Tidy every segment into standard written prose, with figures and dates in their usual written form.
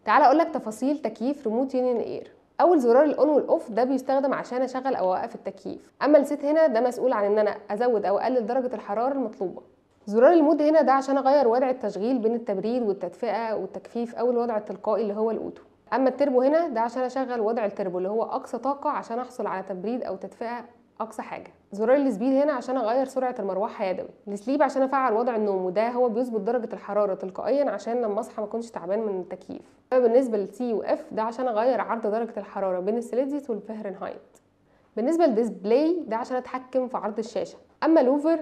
تعال اقول لك تفاصيل تكييف ريموت يونين اير. اول زرار الاون والاوف ده بيستخدم عشان اشغل او اوقف التكييف، اما الست هنا ده مسؤول عن ان انا ازود او اقلل درجه الحراره المطلوبه. زرار المود هنا ده عشان اغير وضع التشغيل بين التبريد والتدفئه والتجفيف او الوضع التلقائي اللي هو الاوتو. اما التربو هنا ده عشان اشغل وضع التربو اللي هو اقصى طاقه عشان احصل على تبريد او تدفئه اقصى حاجه. زرار السبيد هنا عشان اغير سرعه المروحه يدوي. السليب عشان افعل وضع النوم، وده هو بيظبط درجه الحراره تلقائيا عشان لما اصحى ما اكونش تعبان من التكييف. اما بالنسبه للسي واف ده عشان اغير عرض درجه الحراره بين السيليزيوس والفهرنهايت. بالنسبه للديسبلاي ده عشان اتحكم في عرض الشاشه. اما لوفر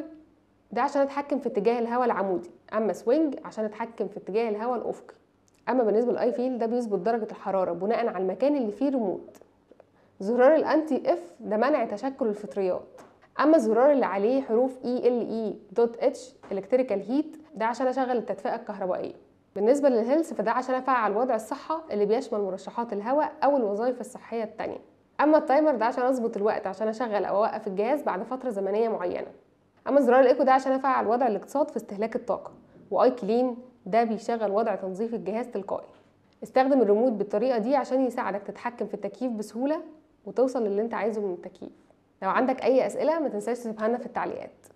ده عشان اتحكم في اتجاه الهواء العمودي. اما سوينج عشان اتحكم في اتجاه الهواء الافقي. اما بالنسبه للاي فيل ده بيظبط درجه الحراره بناء على المكان اللي فيه ريموت. زرار الانتي اف ده منع تشكل الفطريات. اما الزرار اللي عليه حروف ELE.H الكتريكال هيت ده عشان اشغل التدفئه الكهربائيه. بالنسبه للهيلث فده عشان افعل وضع الصحه اللي بيشمل مرشحات الهواء او الوظائف الصحيه التانية. اما التايمر ده عشان اظبط الوقت عشان اشغل او اوقف الجهاز بعد فتره زمنيه معينه. اما زرار الايكو ده عشان افعل وضع الاقتصاد في استهلاك الطاقه. واي كلين ده بيشغل وضع تنظيف الجهاز تلقائي. استخدم الريموت بالطريقه دي عشان يساعدك تتحكم في التكييف بسهوله وتوصل للي انت عايزه من التكييف. لو عندك اي اسئله ما تنساش تسيبها لنا في التعليقات.